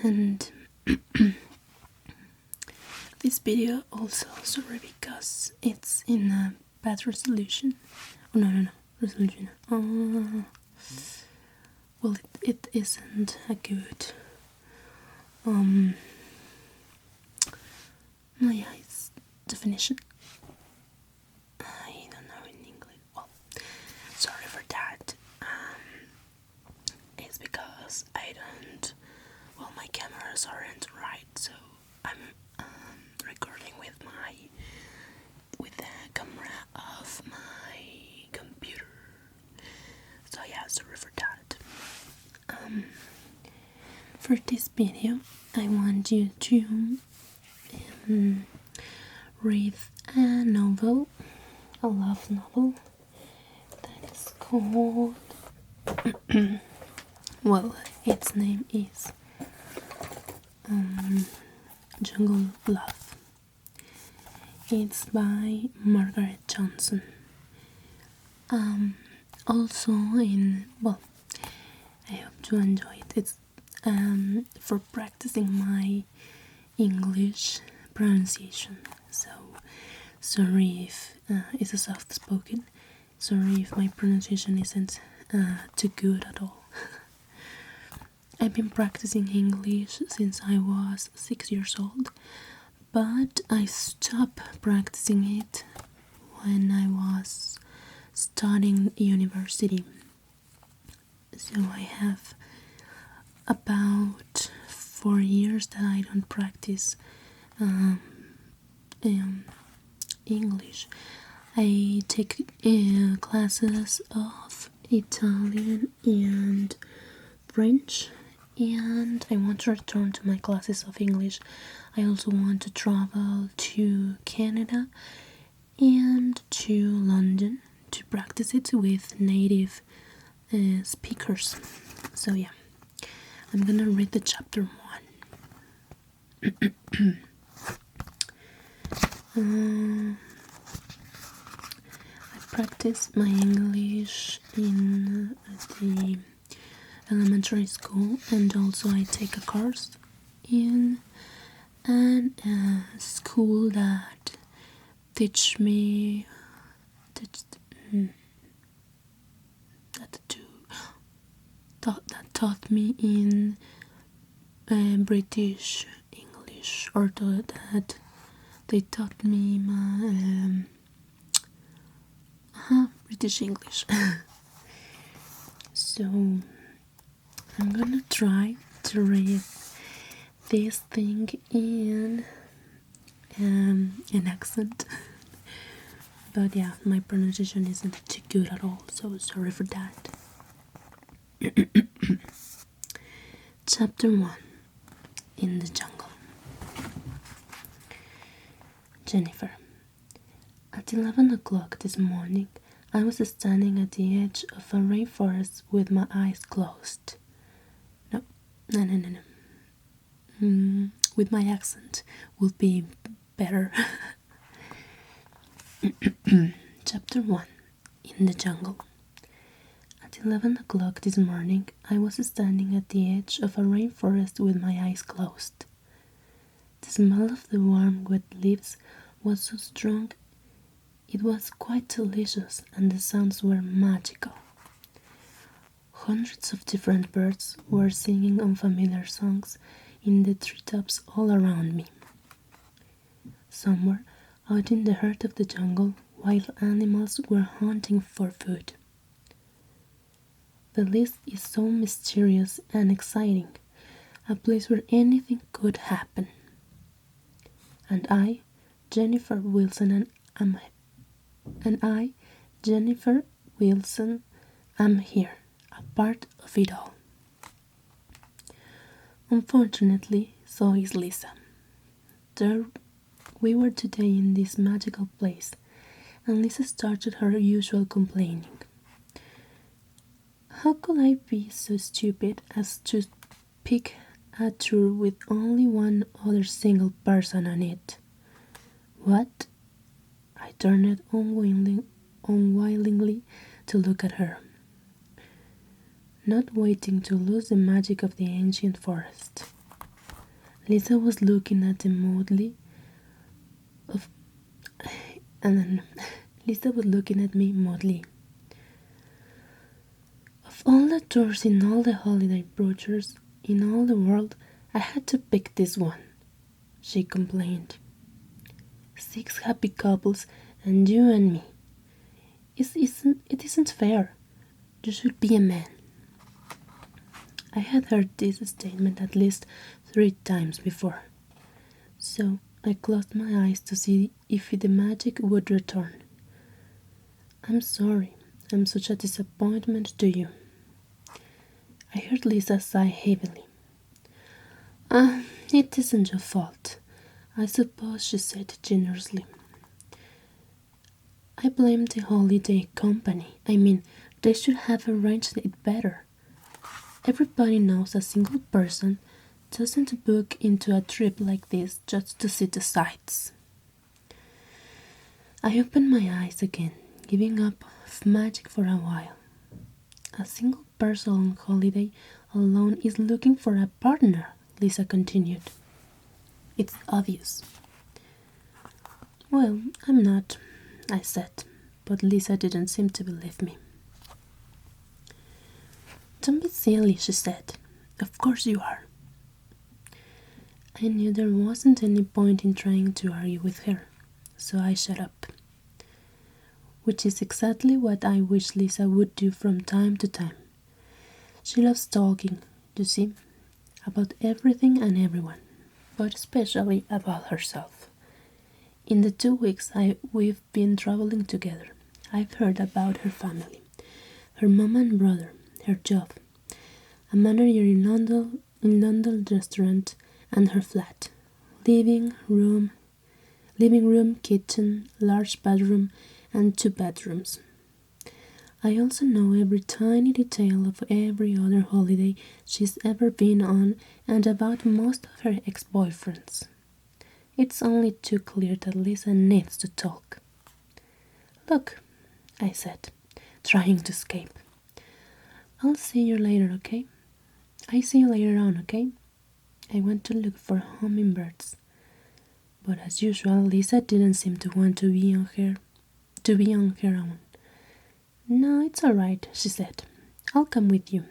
And this video also, sorry, because it's in a bad resolution. Oh, no, resolution. Well, it isn't a good. Yeah, it's definition. I don't know in English. Well, sorry for that. It's because I don't. Well, my cameras aren't right, so I'm recording with the camera of my computer. So yeah, sorry for that. For this video, I want you to read a novel, a love novel that is called. Well, its name is Jungle Love. It's by Margaret Johnson. Also I hope to enjoy it. It's for practicing my English pronunciation. So sorry if it's a soft spoken. Sorry if my pronunciation isn't too good at all. I've been practicing English since I was 6 years old, but I stopped practicing it when I was studying university. So I have about 4 years that I don't practice English. I take classes of Italian and French, and I want to return to my classes of English. I also want to travel to Canada and to London to practice it with native speakers. So yeah, I'm gonna read the chapter 1. I practice my English in the elementary school, and also I take a course in a school that taught me in British English, or that they taught me my British English. So I'm gonna try to read this thing in an accent. But yeah, my pronunciation isn't too good at all, so sorry for that. Chapter 1. In the Jungle. Jennifer. At 11 o'clock this morning, I was standing at the edge of a rainforest with my eyes closed. No. With my accent would be better. Chapter 1. In the Jungle. At 11 o'clock this morning, I was standing at the edge of a rainforest with my eyes closed. The smell of the warm, wet leaves was so strong, it was quite delicious, and the sounds were magical. Hundreds of different birds were singing unfamiliar songs in the treetops all around me. Somewhere out in the heart of the jungle, wild animals were hunting for food. The list is so mysterious and exciting, a place where anything could happen. And I, Jennifer Wilson, am here, a part of it all. Unfortunately, so is Lisa. There we were today in this magical place, and Lisa started her usual complaining. How could I be so stupid as to pick a tour with only one other single person on it? What? I turned unwillingly to look at her, not waiting to lose the magic of the ancient forest. Lisa was looking at them moodily, of, and then Lisa was looking at me moodily. Of all the tours in all the holiday brochures in all the world, I had to pick this one, she complained. 6 happy couples and you and me. It isn't fair. You should be a man. I had heard this statement at least 3 times before, so I closed my eyes to see if the magic would return. I'm sorry, I'm such a disappointment to you. I heard Lisa sigh heavily. It isn't your fault, I suppose, she said generously. I blame the holiday company. I mean, they should have arranged it better. Everybody knows a single person doesn't book into a trip like this just to see the sights. I opened my eyes again, giving up magic for a while. A single person on holiday alone is looking for a partner, Lisa continued. It's obvious. Well, I'm not, I said, but Lisa didn't seem to believe me. Don't be silly, she said. Of course you are. I knew there wasn't any point in trying to argue with her, so I shut up. Which is exactly what I wish Lisa would do from time to time. She loves talking, you see, about everything and everyone, but especially about herself. In the 2 weeks we've been traveling together, I've heard about her family, her mom and brother, her job, a manager in London restaurant, and her flat, living room, kitchen, large bathroom, and 2 bedrooms. I also know every tiny detail of every other holiday she's ever been on and about most of her ex-boyfriends. It's only too clear that Lisa needs to talk. Look, I said, trying to escape. I'll see you later, okay? I see you later on, okay? I went to look for hummingbirds. But as usual, Lisa didn't seem to want to be on her own. No, it's all right, she said. I'll come with you.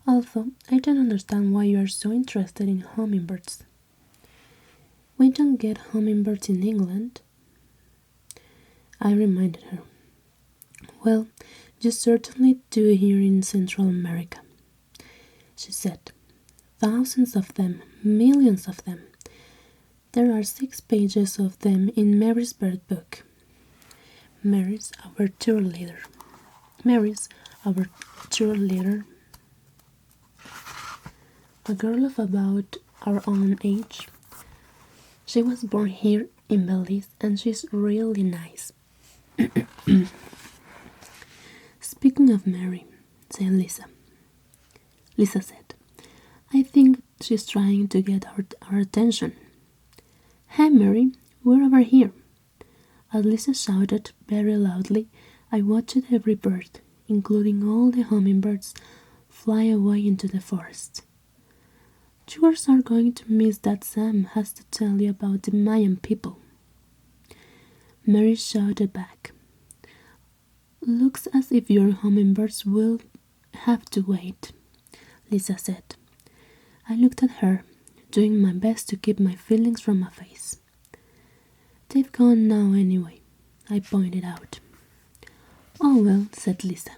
Although I don't understand why you are so interested in hummingbirds. We don't get hummingbirds in England, I reminded her. Well, you certainly do here in Central America, she said. Thousands of them, millions of them. There are 6 pages of them in Mary's bird book. Mary's our tour leader. A girl of about our own age. She was born here in Belize and she's really nice. Speaking of Mary, said Lisa. Lisa said, I think she's trying to get our attention. Hey Mary, we're over here. As Lisa shouted very loudly, I watched every bird, including all the hummingbirds, fly away into the forest. Tours are going to miss that Sam has to tell you about the Mayan people. Mary shouted back. Looks as if your hummingbirds will have to wait, Lisa said. I looked at her, doing my best to keep my feelings from my face. They've gone now anyway, I pointed out. Oh well, said Lisa,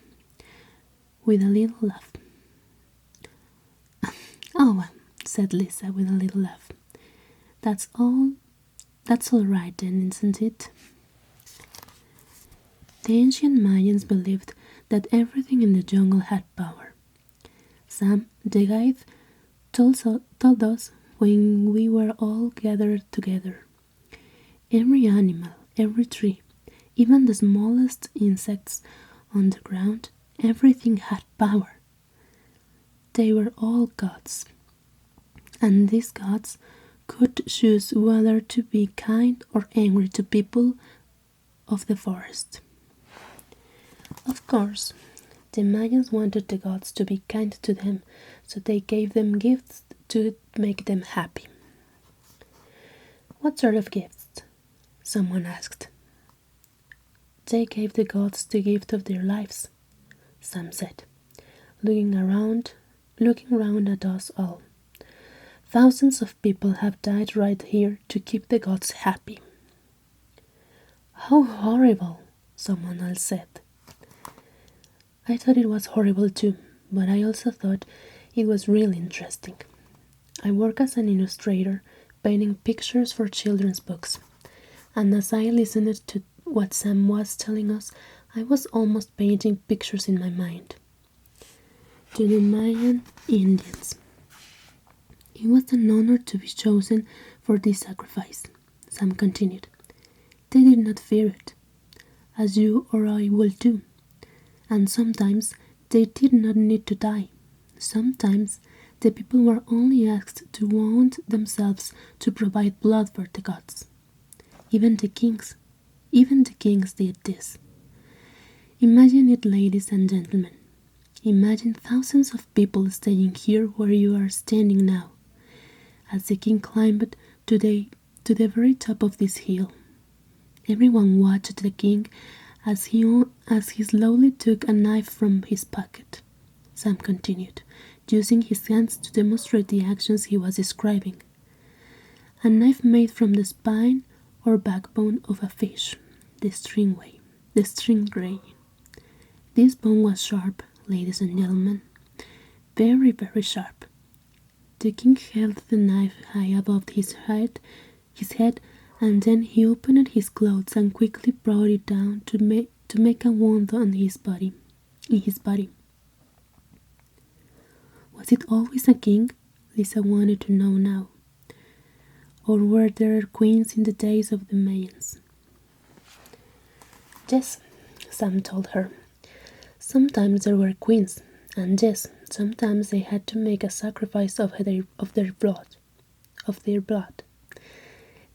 with a little laugh. Oh well, said Lisa with a little laugh. That's all right then, isn't it? The ancient Mayans believed that everything in the jungle had power. Sam, the guide, told us when we were all gathered together. Every animal, every tree, even the smallest insects on the ground, everything had power. They were all gods, and these gods could choose whether to be kind or angry to people of the forest. Of course, the Mayans wanted the gods to be kind to them, so they gave them gifts to make them happy. What sort of gifts? Someone asked. They gave the gods the gift of their lives, Sam said, looking round at us all. Thousands of people have died right here to keep the gods happy. How horrible, someone else said. I thought it was horrible too, but I also thought it was really interesting. I work as an illustrator, painting pictures for children's books, and as I listened to what Sam was telling us, I was almost painting pictures in my mind. To the Mayan Indians. It was an honor to be chosen for this sacrifice, Sam continued. They did not fear it, as you or I will do, and sometimes they did not need to die. Sometimes the people were only asked to wound themselves to provide blood for the gods. Even the kings did this. Imagine it, ladies and gentlemen. Imagine thousands of people staying here where you are standing now, as the king climbed to the very top of this hill. Everyone watched the king as he slowly took a knife from his pocket. Sam continued, using his hands to demonstrate the actions he was describing. A knife made from the spine or backbone of a fish, the stingray. This bone was sharp, ladies and gentlemen, very, very sharp. The king held the knife high above his head, and then he opened his clothes and quickly brought it down to make a wound on his body. Was it always a king? Lisa wanted to know now. Or were there queens in the days of the Mayans? Yes, Sam told her. Sometimes there were queens, and yes, sometimes they had to make a sacrifice of their blood.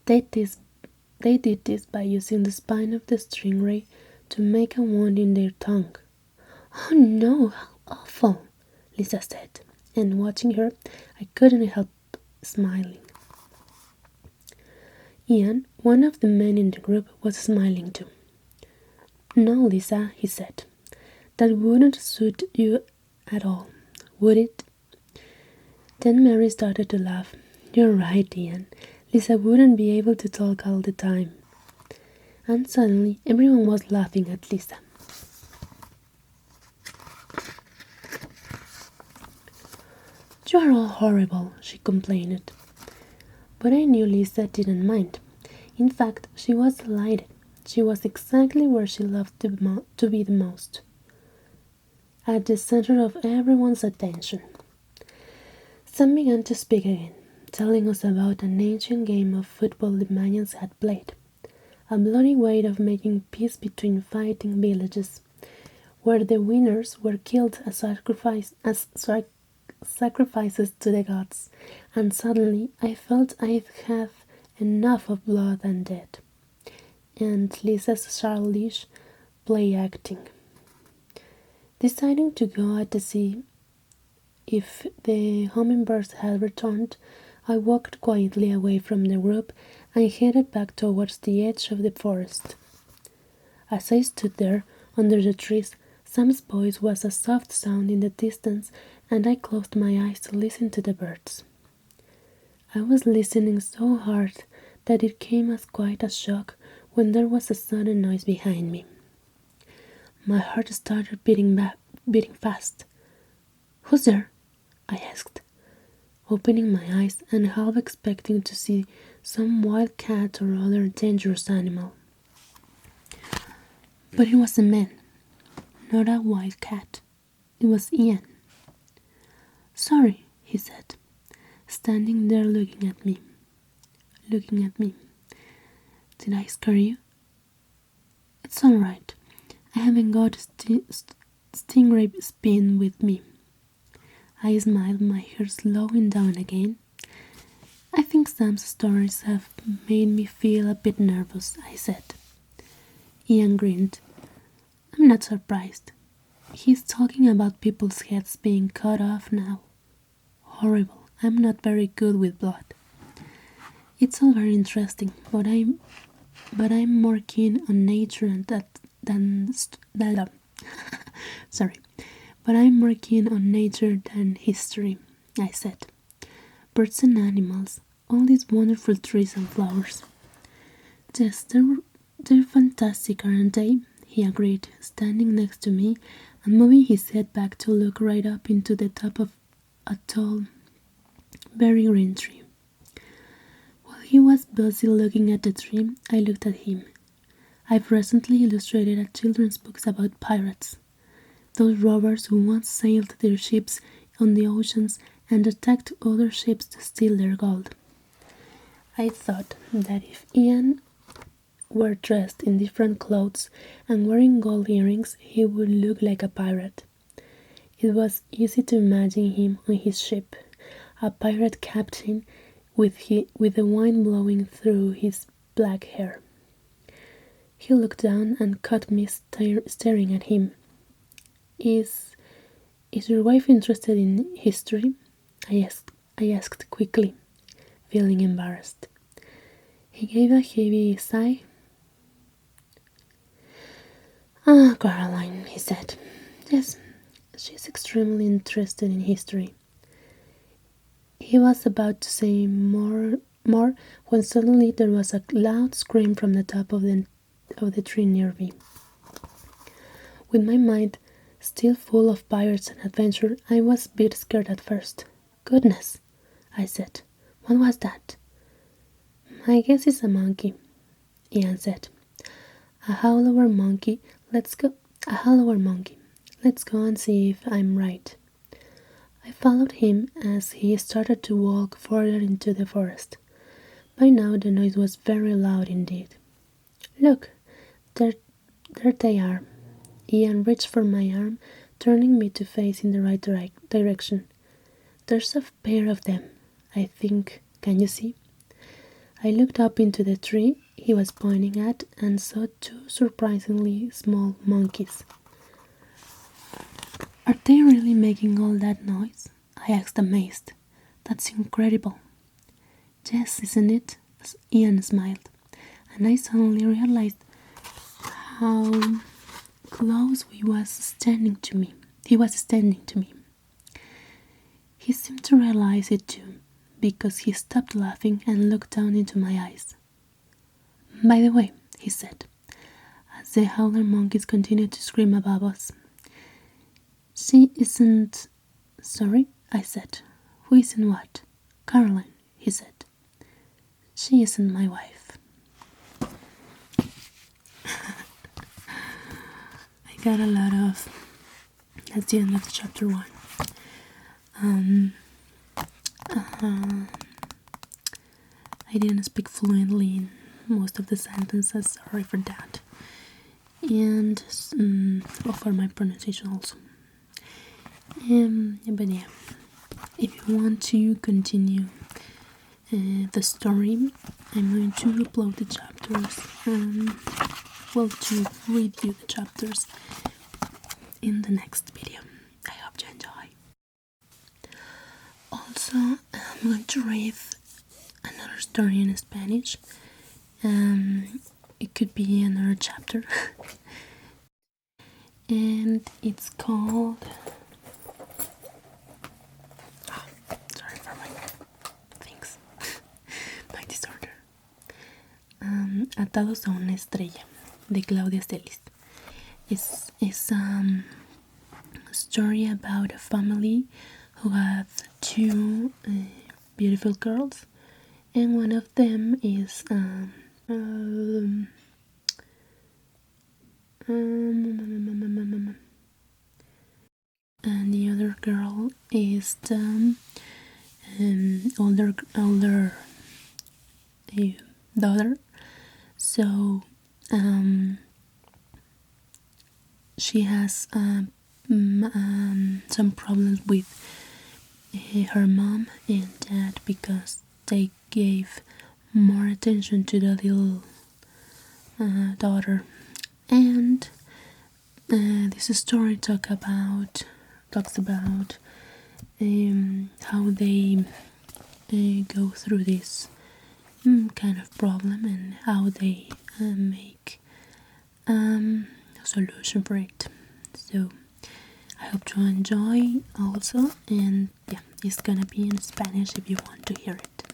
They did this by using the spine of the stingray to make a wound in their tongue. Oh no, how awful, Lisa said, and watching her, I couldn't help smiling. Ian, one of the men in the group, was smiling too. No, Lisa, he said. That wouldn't suit you at all, would it? Then Mary started to laugh. You're right, Ian. Lisa wouldn't be able to talk all the time. And suddenly everyone was laughing at Lisa. You are all horrible, she complained. But I knew Lisa didn't mind. In fact, she was delighted. She was exactly where she loved to be the most. At the center of everyone's attention. Sam began to speak again, telling us about an ancient game of football the Mayans had played, a bloody way of making peace between fighting villages, where the winners were killed as sacrifices to the gods, and suddenly I felt I'd had enough of blood and death, and Lisa's childish play acting. Deciding to go out to see if the hummingbirds had returned, I walked quietly away from the group and headed back towards the edge of the forest. As I stood there under the trees, Sam's voice was a soft sound in the distance, and I closed my eyes to listen to the birds. I was listening so hard that it came as quite a shock when there was a sudden noise behind me. My heart started beating fast. Who's there? I asked, opening my eyes and half expecting to see some wild cat or other dangerous animal. But it was a man, not a wild cat. It was Ian. Sorry, he said, standing there looking at me. Did I scare you? It's all right. I haven't got a stingray spin with me. I smiled, my hair slowing down again. I think Sam's stories have made me feel a bit nervous, I said. Ian grinned. I'm not surprised. He's talking about people's heads being cut off now. Horrible. I'm not very good with blood. It's all very interesting, but I'm more keen on nature than sorry, but I'm more keen on nature than history, I said. Birds and animals, all these wonderful trees and flowers. Yes, they're fantastic, aren't they? He agreed, standing next to me and moving his head back to look right up into the top of a tall, very green tree. While he was busy looking at the tree, I looked at him. I've recently illustrated a children's book about pirates, those robbers who once sailed their ships on the oceans and attacked other ships to steal their gold. I thought that if Ian were dressed in different clothes and wearing gold earrings, he would look like a pirate. It was easy to imagine him on his ship, a pirate captain with the wind blowing through his black hair. He looked down and caught me staring at him. Is your wife interested in history? I asked quickly, feeling embarrassed. He gave a heavy sigh. Ah, Caroline, he said. Yes, she's extremely interested in history. He was about to say more when suddenly there was a loud scream from the top of the tree near me. With my mind still full of pirates and adventure, I was a bit scared at first. Goodness, I said. What was that? I guess it's a monkey, Ian said. A hollower monkey. Let's go. A hollower monkey. Let's go and see if I'm right. I followed him as he started to walk further into the forest. By now the noise was very loud indeed. Look, there they are. Ian reached for my arm, turning me to face in the right direction. There's a pair of them, I think. Can you see? I looked up into the tree he was pointing at and saw two surprisingly small monkeys. Are they really making all that noise? I asked, amazed. That's incredible. Yes, isn't it? Ian smiled, and I suddenly realized how close he was standing to me. He seemed to realize it too, because he stopped laughing and looked down into my eyes. By the way, he said, as the howler monkeys continued to scream above us. She isn't... Sorry, I said. Who isn't what? Caroline, he said. She isn't my wife. I got a lot of... That's the end of chapter 1. I didn't speak fluently in most of the sentences, sorry for that. And for my pronunciation also. But yeah, if you want to continue the story, I'm going to upload the chapters to read you the chapters in the next video. I hope you enjoy. Also, I'm going to read another story in Spanish. It could be another chapter. And it's called... sorry for my things. My disorder. Atados a una estrella, de Claudia Celis. It's a story about a family who have two beautiful girls, and one of them is and the other girl is the older daughter. So she has some problems with her mom and dad because they gave more attention to the little daughter. And this story talks about how they go through this kind of problem and how they make a solution for it. So I hope to enjoy also, and yeah, it's gonna be in Spanish if you want to hear it.